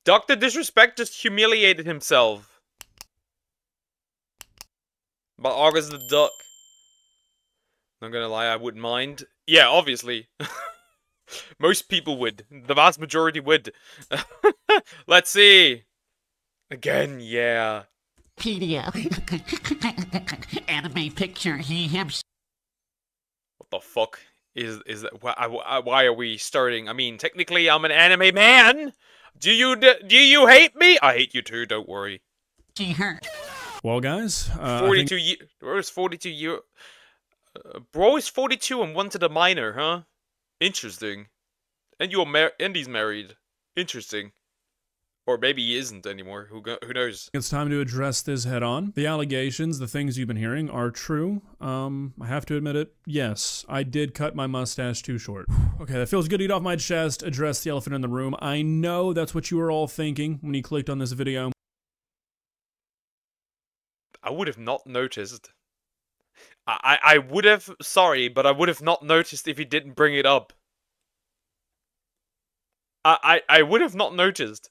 DrDisrespect just humiliated himself. But August the Duck. Not gonna lie, I wouldn't mind. Yeah, obviously. Most people would. The vast majority would. Let's see. Again, yeah. Pedia. Anime picture, he, him. What the fuck is that? Why are we starting? I mean, technically, I'm an anime man. Do you hate me? I hate you too. Don't worry. She, her. Well, guys, 42 years. Where's 42 year? Bro is 42 and wanted a minor, huh? Interesting. And he's married. Interesting. Or maybe he isn't anymore. Who knows? It's time to address this head on. The allegations, the things you've been hearing are true. I have to admit it. Yes, I did cut my mustache too short. Okay, that feels good to get off my chest, address the elephant in the room. I know that's what you were all thinking when you clicked on this video. I would have not noticed. I would have, sorry, but I would have not noticed if he didn't bring it up. I would have not noticed.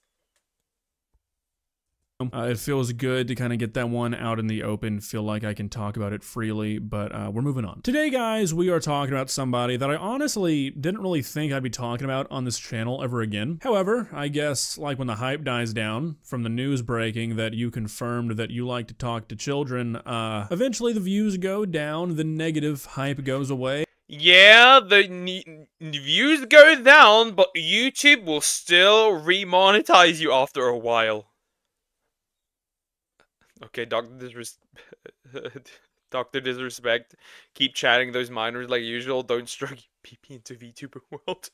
It feels good to kind of get that one out in the open, feel like I can talk about it freely, but we're moving on. Today, guys, we are talking about somebody that I honestly didn't really think I'd be talking about on this channel ever again. However, I guess, like when the hype dies down from the news breaking that you confirmed that you like to talk to children, eventually the views go down, the negative hype goes away. Yeah, the views go down, but YouTube will still remonetize you after a while. Okay, Dr. Disrespect. Keep chatting those minors like usual. Don't strike PP into VTuber world.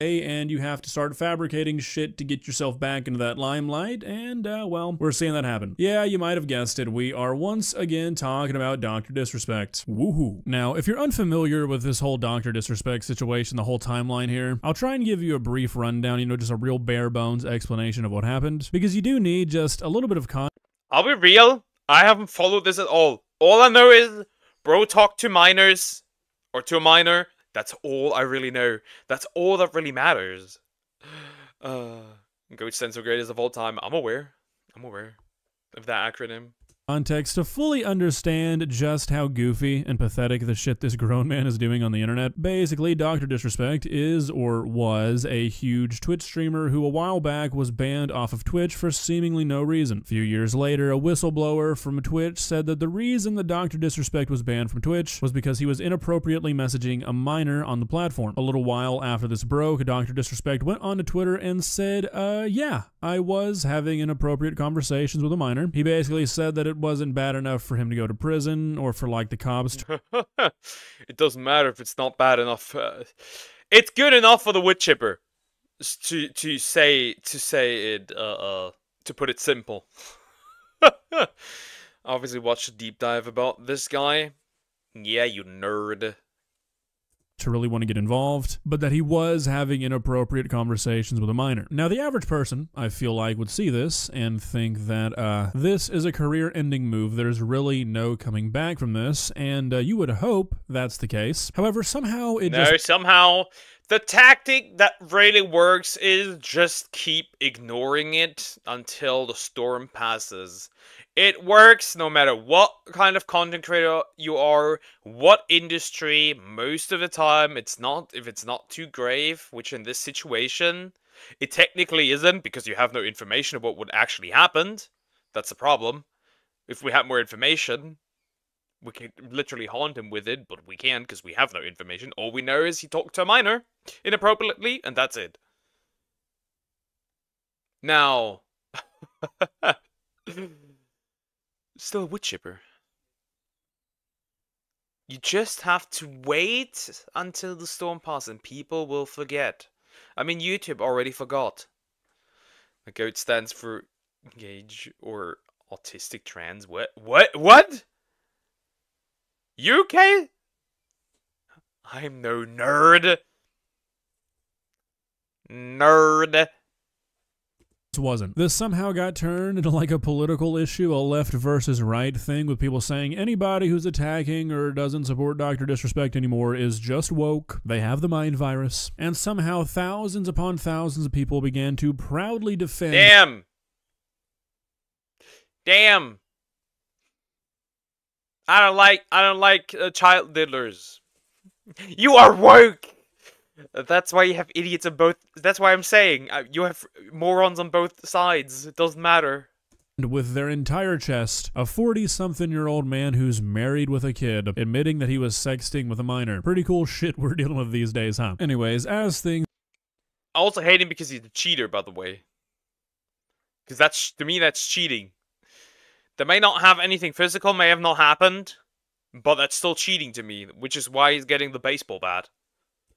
And you have to start fabricating shit to get yourself back into that limelight, and, well, we're seeing that happen. Yeah, you might have guessed it, we are once again talking about Dr. Disrespect. Woohoo. Now, if you're unfamiliar with this whole Dr. Disrespect situation, the whole timeline here, I'll try and give you a brief rundown, you know, just a real bare bones explanation of what happened, because you do need just a little bit of I'll be real, I haven't followed this at all. All I know is, bro talked to minors, or to a minor. That's all I really know. That's all that really matters. Goat Stencil greatest of all time. I'm aware of that acronym. Context to fully understand just how goofy and pathetic the shit this grown man is doing on the internet. Basically, Dr. Disrespect is, or was, a huge Twitch streamer who a while back was banned off of Twitch for seemingly no reason. A few years later, a whistleblower from Twitch said that the reason that Dr. Disrespect was banned from Twitch was because he was inappropriately messaging a minor on the platform. A little while after this broke, Dr. Disrespect went onto Twitter and said, yeah, I was having inappropriate conversations with a minor. He basically said that it wasn't bad enough for him to go to prison or for like the cops to it doesn't matter if it's not bad enough. It's good enough for the wood chipper to say it to put it simple. Obviously watch a deep dive about this guy. Yeah, you nerd. To really want to get involved, but that he was having inappropriate conversations with a minor. Now, the average person, I feel like, would see this and think that this is a career-ending move. There's really no coming back from this, and you would hope that's the case. However, somehow somehow the tactic that really works is just keep ignoring it until the storm passes. It works no matter what kind of content creator you are, what industry. Most of the time, if it's not too grave, which in this situation, it technically isn't because you have no information of what would actually happen. That's the problem. If we had more information, we could literally haunt him with it, but we can't because we have no information. All we know is he talked to a minor inappropriately, and that's it. Now... Still a wood chipper. You just have to wait until the storm passes and people will forget. I mean, YouTube already forgot. The goat stands for engage or autistic trans. What? UK? I'm no nerd. Nerd. wasn't. This somehow got turned into like a political issue, a left versus right thing, with people saying anybody who's attacking or doesn't support Dr. Disrespect anymore is just woke. They have the mind virus. And somehow thousands upon thousands of people began to proudly defend. Damn. I don't like child diddlers. You are woke. That's why you have idiots on both. That's why I'm saying you have morons on both sides. It doesn't matter. With their entire chest, a 40-something-year-old man who's married with a kid, admitting that he was sexting with a minor. Pretty cool shit we're dealing with these days, huh? Anyways, as things... I also hate him because he's a cheater, by the way. Because to me, that's cheating. That may not have anything physical, may have not happened, but that's still cheating to me, which is why he's getting the baseball bat.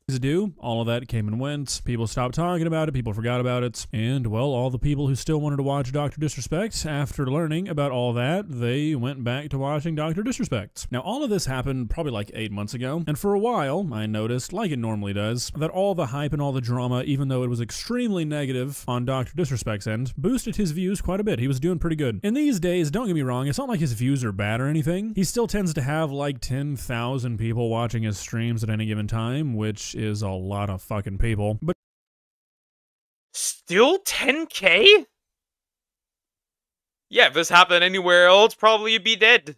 Do all of that came and went. People stopped talking about it, people forgot about it, and well, all the people who still wanted to watch Dr. Disrespect, after learning about all that, they went back to watching Dr. Disrespect. Now, all of this happened probably like 8 months ago, and for a while I noticed, like it normally does, that all the hype and all the drama, even though it was extremely negative on Dr. Disrespect's end, boosted his views quite a bit. He was doing pretty good. In these days, don't get me wrong, it's not like his views are bad or anything. He still tends to have like 10,000 people watching his streams at any given time, which is a lot of fucking people. But still 10K? Yeah, if this happened anywhere else, probably you'd be dead.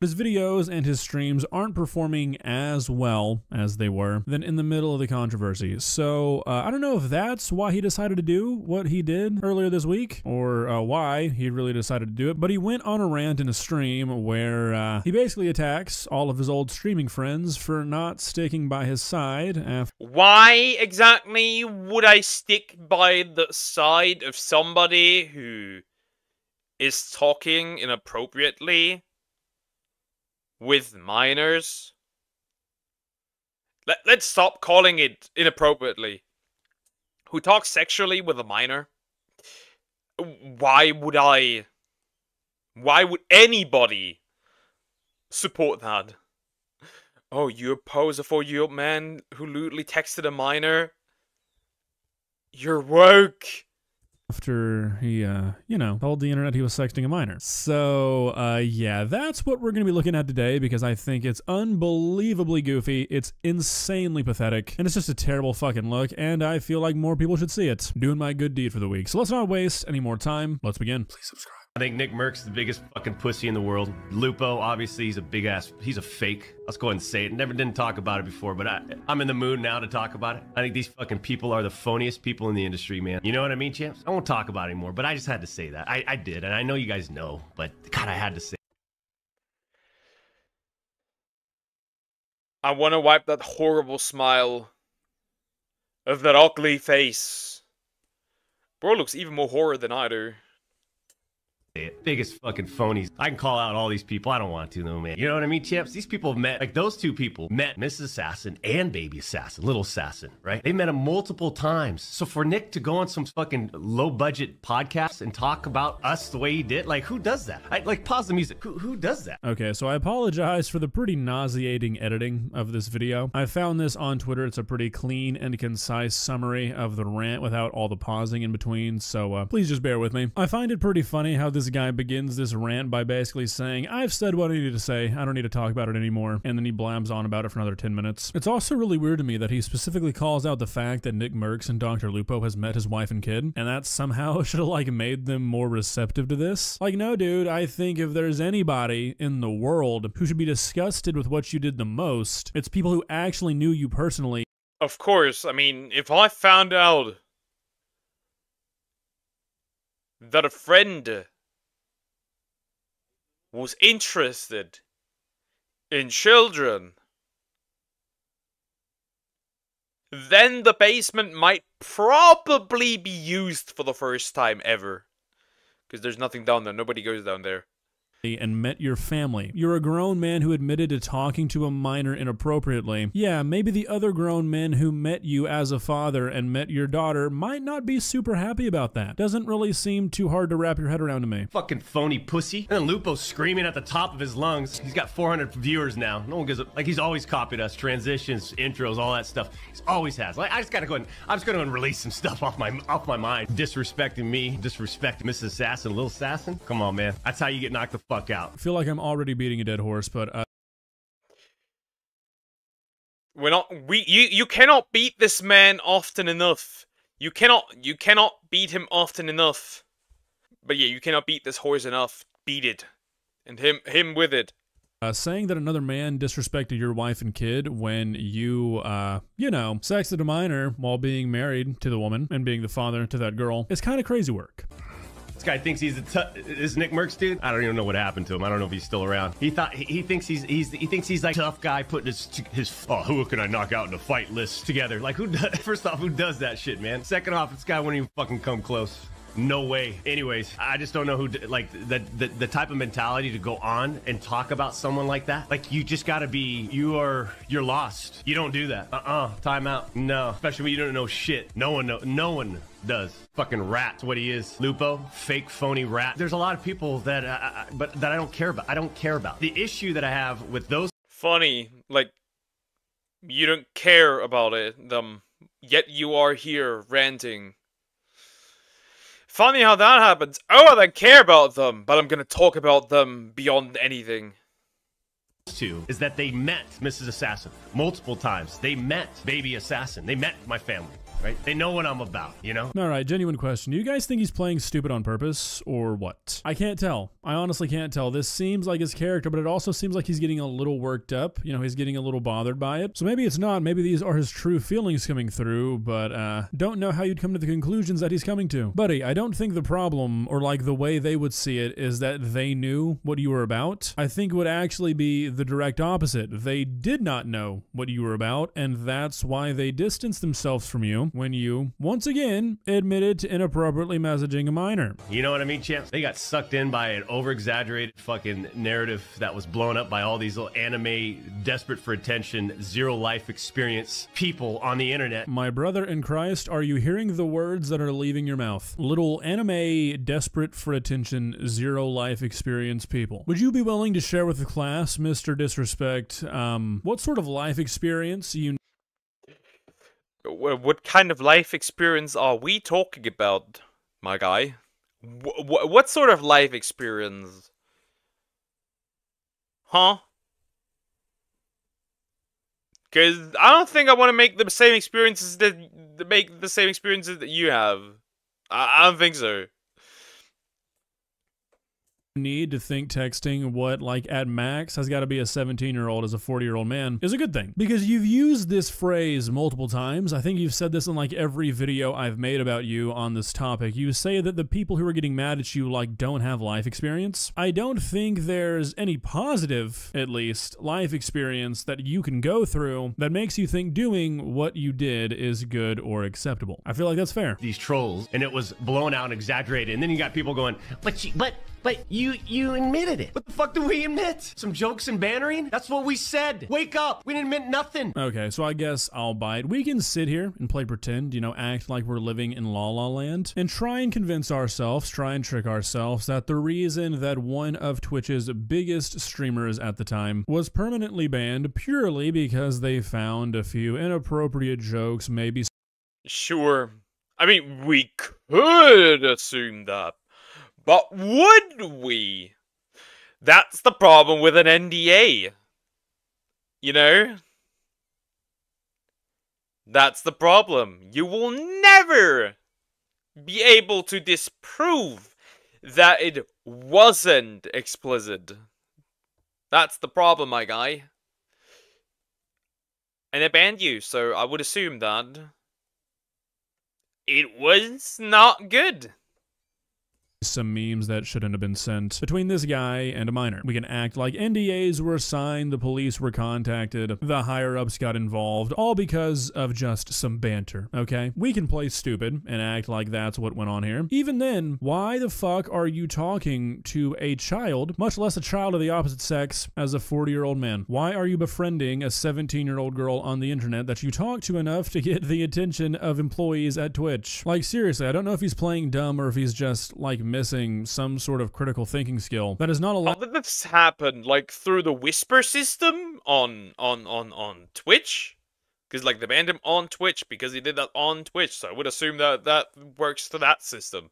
his videos and his streams aren't performing as well as they were then in the middle of the controversy. So I don't know if that's why he decided to do what he did earlier this week, or why he really decided to do it, but he went on a rant in a stream where he basically attacks all of his old streaming friends for not sticking by his side after... Why exactly would I stick by the side of somebody who is talking inappropriately with minors? Let's stop calling it inappropriately. Who talks sexually with a minor? Why would anybody support that? Oh, you oppose a 4-year-old man who lewdly texted a minor? You're woke. After he, you know, told the internet he was sexting a minor. So, yeah, that's what we're going to be looking at today because I think it's unbelievably goofy, it's insanely pathetic, and it's just a terrible fucking look, and I feel like more people should see it. Doing my good deed for the week. So let's not waste any more time. Let's begin. Please subscribe. I think Nick Merck's the biggest fucking pussy in the world. Lupo, obviously, he's a big ass, he's a fake. Let's go ahead and say it. Didn't talk about it before, but I'm in the mood now to talk about it. I think these fucking people are the phoniest people in the industry, man. You know what I mean, champs? I won't talk about it anymore, but I just had to say that. I did, and I know you guys know, but God, I had to say. I want to wipe that horrible smile of that ugly face. Bro looks even more horror than I do. Biggest fucking phonies. I can call out all these people. I don't want to though, man. You know what I mean, champs? These people have met, like those two people met Mrs. Assassin and Baby Assassin, Little Assassin, right? They met him multiple times. So for Nick to go on some fucking low budget podcast and talk about us the way he did, like who does that? Like pause the music. Who does that? Okay, so I apologize for the pretty nauseating editing of this video. I found this on Twitter. It's a pretty clean and concise summary of the rant without all the pausing in between, so please just bear with me. I find it pretty funny how this guy begins this rant by basically saying, I've said what I needed to say, I don't need to talk about it anymore, and then he blabs on about it for another 10 minutes. It's also really weird to me that he specifically calls out the fact that Nick Merckx and Dr. Lupo has met his wife and kid, and that somehow should have like made them more receptive to this. Like, no dude, I think if there's anybody in the world who should be disgusted with what you did the most, it's people who actually knew you personally. Of course, I mean, if I found out that a friend was interested in children, then the basement might probably be used for the first time ever. Because there's nothing down there. Nobody goes down there. and met your family. You're a grown man who admitted to talking to a minor inappropriately. Yeah, maybe the other grown men who met you as a father and met your daughter might not be super happy about that. Doesn't really seem too hard to wrap your head around to me. Fucking phony pussy. And then Lupo's screaming at the top of his lungs. He's got 400 viewers now. No one gives a, like, he's always copied us. Transitions, intros, all that stuff. He's always has. Like, I'm just gonna go and release some stuff off my mind. Disrespecting me, disrespecting Mrs. Assassin, Lil Assassin. Come on, man. That's how you get knocked the fuck out. I feel like I'm already beating a dead horse, but you cannot beat this man often enough. You cannot beat him often enough. But yeah, you cannot beat this horse enough. Beat it. And him with it. Saying that another man disrespected your wife and kid when you, you know, sexted a minor while being married to the woman and being the father to that girl is kind of crazy work. This guy thinks he's this Nick Merckx dude. I don't even know what happened to him. I don't know if he's still around. He thinks he's like tough guy putting his oh, who can I knock out in a fight list together. Like, who does, first off, who does that shit, man? Second off, this guy wouldn't even fucking come close. No way. Anyways, I just don't know who, like, the type of mentality to go on and talk about someone like that. Like, you just gotta be, you're lost. You don't do that. Time out. No, especially when you don't know shit. No one does. Fucking rat, what he is. Lupo, fake phony rat. There's a lot of people that, that I don't care about. I don't care about. The issue that I have with those. Funny, like, you don't care about them, yet you are here ranting. Funny how that happens. Oh, I don't care about them, but I'm gonna talk about them beyond anything. Two is that they met Mrs. Assassin multiple times. They met Baby Assassin. They met my family. Right? They know what I'm about, you know? Alright, genuine question. Do you guys think he's playing stupid on purpose, or what? I can't tell. I honestly can't tell. This seems like his character, but it also seems like he's getting a little worked up. You know, he's getting a little bothered by it. So maybe it's not. Maybe these are his true feelings coming through, but don't know how you'd come to the conclusions that he's coming to. Buddy, I don't think the problem, or like the way they would see it, is that they knew what you were about. I think it would actually be the direct opposite. They did not know what you were about, and that's why they distanced themselves from you when you, once again, admitted to inappropriately messaging a minor. You know what I mean, champs? They got sucked in by an over-exaggerated fucking narrative that was blown up by all these little anime, desperate for attention, zero life experience people on the internet. My brother in Christ, are you hearing the words that are leaving your mouth? Little anime, desperate for attention, zero life experience people. Would you be willing to share with the class, Mr. Disrespect, what sort of life experience you... What kind of life experience are we talking about, my guy? What sort of life experience? Huh? Because I don't think I want to make the same experiences that you have. I don't think so. Need to think texting what, like, at max has got to be a 17-year-old as a 40-year-old man is a good thing, because you've used this phrase multiple times. I think you've said this in like every video I've made about you on this topic. You say that the people who are getting mad at you like don't have life experience. I don't think there's any positive, at least, life experience that you can go through that makes you think doing what you did is good or acceptable. I feel like that's fair. These trolls, and it was blown out and exaggerated, and then you got people going, but you admitted it. What the fuck do we admit? Some jokes and bannering? That's what we said. Wake up. We didn't admit nothing. Okay, so I guess I'll bite. We can sit here and play pretend, you know, act like we're living in La La Land, and try and convince ourselves, try and trick ourselves that the reason that one of Twitch's biggest streamers at the time was permanently banned purely because they found a few inappropriate jokes, maybe. Sure. I mean, we could assume that. But would we? That's the problem with an NDA. You know? That's the problem. You will never be able to disprove that it wasn't explicit. That's the problem, my guy. And it banned you, so I would assume that it was not good. some memes that shouldn't have been sent between this guy and a minor. We can act like NDAs were signed, the police were contacted, the higher-ups got involved, all because of just some banter, okay? We can play stupid and act like that's what went on here. Even then, why the fuck are you talking to a child, much less a child of the opposite sex, as a 40-year-old man? Why are you befriending a 17-year-old girl on the internet that you talk to enough to get the attention of employees at Twitch? Like, seriously, I don't know if he's playing dumb or if he's just, like, missing some sort of critical thinking skill. That is not allowed. How did this happen? Like, through the whisper system on Twitch? Because, like, they banned him on Twitch because he did that on Twitch, so I would assume that that works to that system.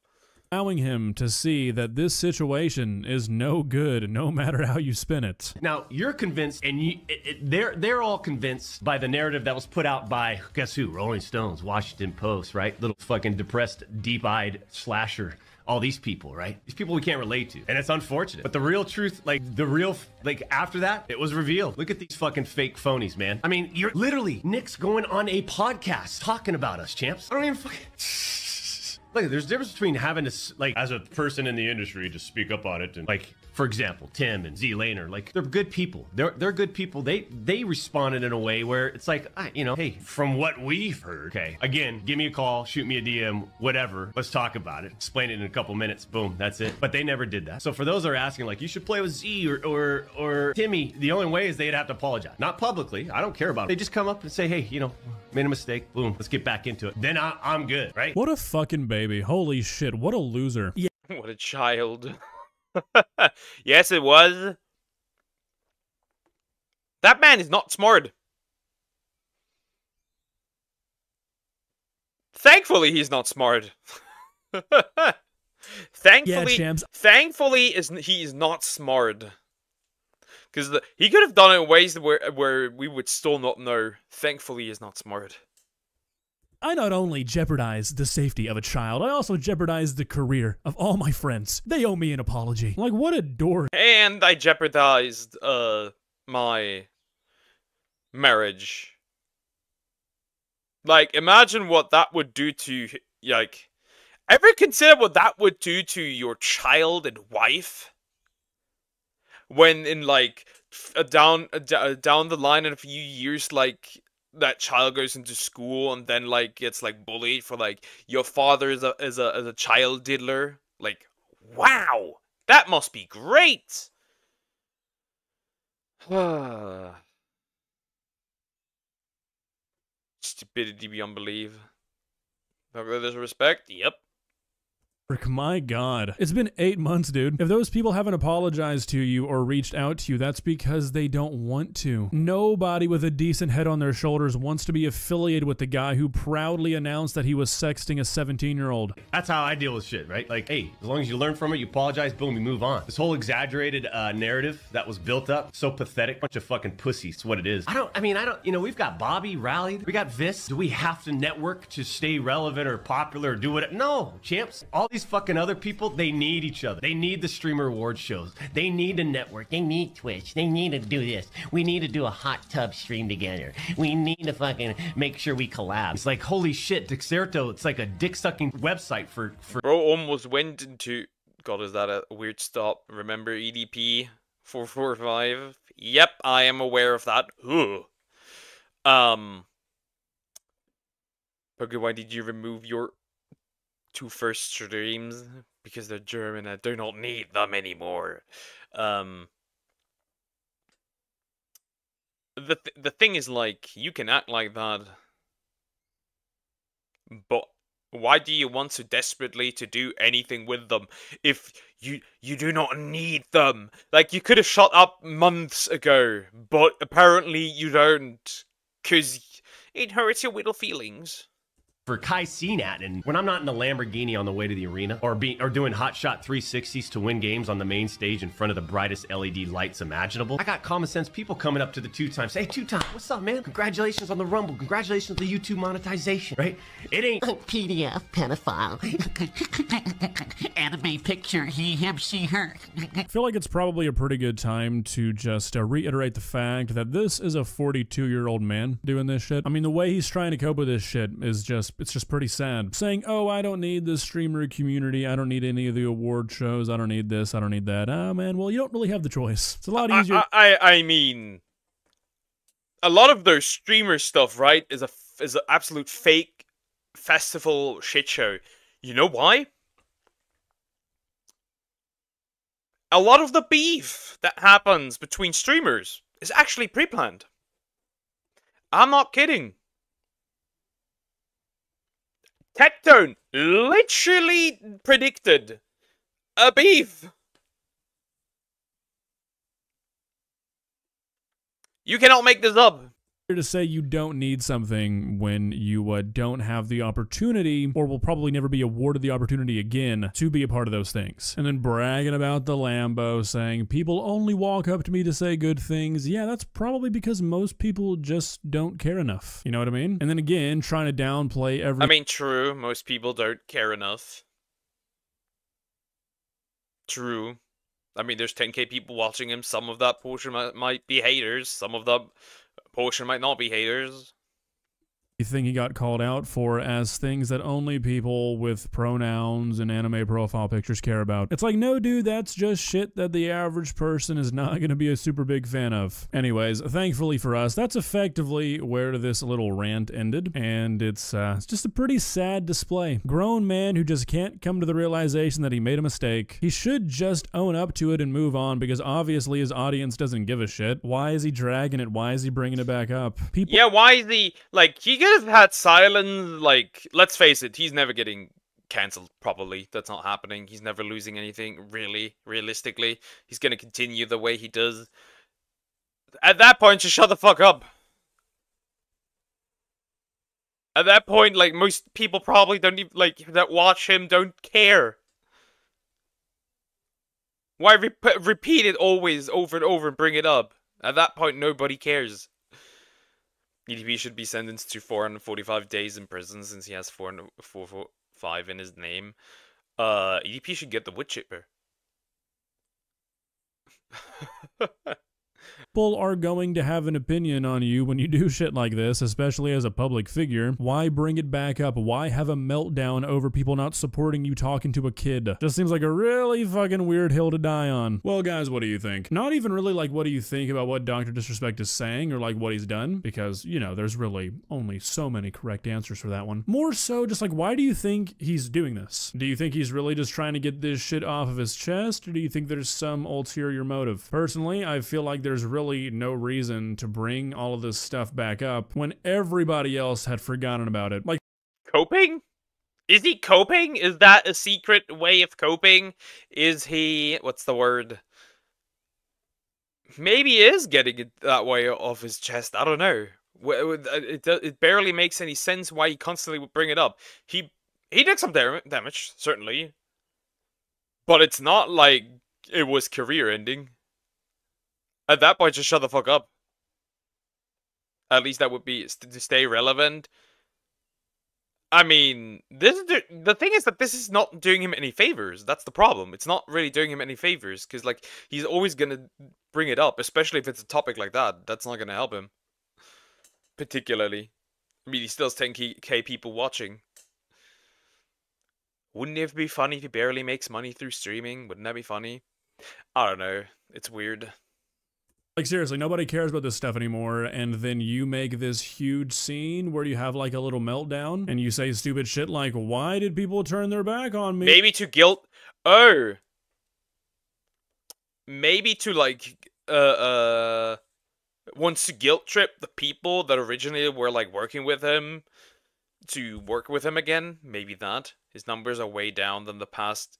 Allowing him to see that this situation is no good, no matter how you spin it. Now, you're convinced, and they're all convinced by the narrative that was put out by, guess who? Rolling Stones, Washington Post, right? Little fucking depressed, deep-eyed slasher. All these people, right? These people we can't relate to. And it's unfortunate. But the real truth, like, after that, it was revealed. Look at these fucking fake phonies, man. I mean, you're literally, Nick's going on a podcast talking about us, champs. I don't even fucking... Look, there's a difference between having to, like, as a person in the industry, to speak up on it and, like, for example, Tim and Z Laner, like, they're good people. They're good people. They responded in a way where it's like, you know, hey, from what we've heard, okay, again, give me a call, shoot me a DM, whatever. Let's talk about it. Explain it in a couple minutes. Boom, that's it. But they never did that. So for those that are asking, like, you should play with Z or Timmy, the only way is they'd have to apologize. Not publicly. I don't care about it. They just come up and say, hey, you know, made a mistake. Boom, let's get back into it. Then I'm good, right? What a fucking baby. Holy shit, what a loser. Yeah. What a child. Yes, it was. That man is not smart. Thankfully, he's not smart. Thankfully, yeah, thankfully, he's not smart. Because he could have done it in ways where we would still not know. Thankfully, he's not smart. I not only jeopardized the safety of a child, I also jeopardized the career of all my friends. They owe me an apology. Like, what a dork. And I jeopardized, my marriage. Like, imagine what that would do to, like, ever consider what that would do to your child and wife? When in, like, down the line in a few years, like, that child goes into school and then, like, gets, like, bullied for, like, your father is a child diddler. Like, wow! That must be great! Stupidity beyond belief. DrDisrespect? Yep. My God. It's been 8 months, dude. If those people haven't apologized to you or reached out to you, that's because they don't want to. Nobody with a decent head on their shoulders wants to be affiliated with the guy who proudly announced that he was sexting a 17-year-old. That's how I deal with shit, right? Like, hey, as long as you learn from it, you apologize, boom, you move on. This whole exaggerated narrative that was built up, so pathetic. Bunch of fucking pussies, it's what it is. I don't, you know, we've got Bobby rallied. We got Vis. Do we have to network to stay relevant or popular or do what? No, champs. All these fucking other people, they need each other. They need the streamer award shows. They need to network. They need Twitch. They need to do this. We need to do a hot tub stream together. We need to fucking make sure we collab. It's like, holy shit, Dexerto, it's like a dick-sucking website for... Bro almost went into... God, is that a weird stop? Remember EDP 445? Yep, I am aware of that. Ugh. Okay, why did you remove your 2 first streams? Because they're German, I do not need them anymore. The thing is, like, you can act like that, but why do you want so desperately to do anything with them if you do not need them? Like, you could have shut up months ago, but apparently you don't, because it hurts your little feelings. For Kai Cenat, and when I'm not in the Lamborghini on the way to the arena, or doing hotshot 360s to win games on the main stage in front of the brightest LED lights imaginable, I got common sense people coming up to the 2-times. Hey, 2-time, what's up, man? Congratulations on the Rumble. Congratulations on the YouTube monetization, right? It ain't PDF pedophile. Anime picture, he, him, she, her. I feel like it's probably a pretty good time to just reiterate the fact that this is a 42-year-old man doing this shit. I mean, the way he's trying to cope with this shit is just it's just pretty sad. Saying, oh, I don't need the streamer community, I don't need any of the award shows, I don't need this, I don't need that. Oh man, well, you don't really have the choice. It's a lot easier. I mean, a lot of their streamer stuff, right, is an absolute fake festival shit show. You know why? A lot of the beef that happens between streamers is actually pre-planned. I'm not kidding. Tectone literally predicted a beef. You cannot make this up. To say you don't need something when you don't have the opportunity, or will probably never be awarded the opportunity again to be a part of those things. And then bragging about the Lambo, saying people only walk up to me to say good things. Yeah, that's probably because most people just don't care enough. You know what I mean? And then again, trying to downplay every... I mean, true, most people don't care enough. True. I mean, there's 10k people watching him. Some of that portion might be haters. Some of that portion might not be haters. Thing he got called out for as things that only people with pronouns and anime profile pictures care about. It's like, no, dude, that's just shit that the average person is not going to be a super big fan of. Anyways, thankfully for us, that's effectively where this little rant ended, and it's just a pretty sad display. Grown man who just can't come to the realization that he made a mistake. He should just own up to it and move on, because obviously his audience doesn't give a shit. Why is he dragging it? Why is he bringing it back up? People... Yeah, why is he, like, he could have had silence, like, let's face it, he's never getting cancelled properly. That's not happening. He's never losing anything, really, realistically. He's gonna continue the way he does. At that point, just shut the fuck up. At that point, like, most people probably don't even, like, that watch him don't care. Why repeat it always over and over and bring it up? At that point, nobody cares. EDP should be sentenced to 445 days in prison since he has 445 in his name. EDP should get the wood chipper. People are going to have an opinion on you when you do shit like this, especially as a public figure. Why bring it back up? Why have a meltdown over people not supporting you talking to a kid? Just seems like a really fucking weird hill to die on. Well, guys, what do you think? Not even really like what do you think about what DrDisrespect is saying or like what he's done, because, you know, there's really only so many correct answers for that one. More so just like, why do you think he's doing this? Do you think he's really just trying to get this shit off of his chest, or do you think there's some ulterior motive? Personally, I feel like there's really no reason to bring all of this stuff back up when everybody else had forgotten about it. Like, coping? Is he coping? Is that a secret way of coping? Is he, what's the word? Maybe he is getting it that way off his chest. I don't know. It barely makes any sense why he constantly would bring it up. He did some damage, certainly. But it's not like it was career ending. At that point, just shut the fuck up. At least that would be to stay relevant. I mean, the thing is that this is not doing him any favors. That's the problem. It's not really doing him any favors, because, like, he's always gonna bring it up, especially if it's a topic like that. That's not gonna help him. Particularly. I mean, he still has 10k people watching. Wouldn't it be funny if he barely makes money through streaming? Wouldn't that be funny? I don't know. It's weird. Like, seriously, nobody cares about this stuff anymore, and then you make this huge scene where you have, like, a little meltdown, and you say stupid shit like, why did people turn their back on me? Maybe to guilt... Oh! Maybe to, like, wants to guilt trip the people that originally were, like, working with him to work with him again. Maybe that. His numbers are way down than the past.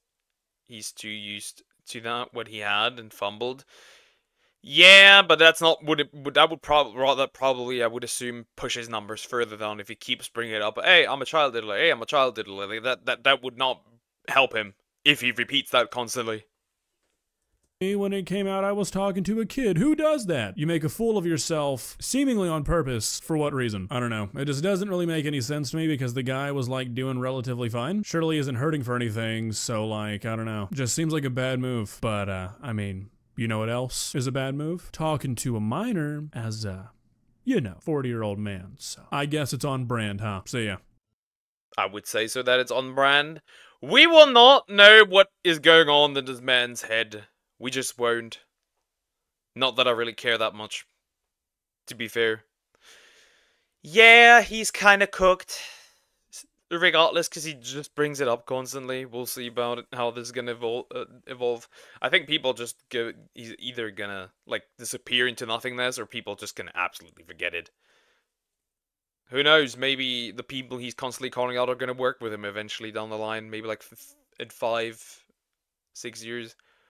He's too used to that, what he had, and fumbled. Yeah, but that's not that would probably I would assume push his numbers further down if he keeps bringing it up. Hey, I'm a child diddler. Hey, I'm a child diddler. That would not help him if he repeats that constantly. When it came out, I was talking to a kid. Who does that? You make a fool of yourself, seemingly on purpose. For what reason? I don't know. It just doesn't really make any sense to me, because the guy was, like, doing relatively fine. Surely isn't hurting for anything, so, like, I don't know. Just seems like a bad move. But, I mean... You know what else is a bad move? Talking to a minor as a, you know, 40-year-old man. So I guess it's on brand, huh? See ya. I would say so that it's on brand. We will not know what is going on in this man's head. We just won't. Not that I really care that much, to be fair. Yeah, he's kind of cooked. Regardless, because he just brings it up constantly. We'll see about it, how this is gonna evolve. I think people just he's either gonna like disappear into nothingness, or people just gonna absolutely forget it. Who knows? Maybe the people he's constantly calling out are gonna work with him eventually down the line. Maybe like in 5, 6 years.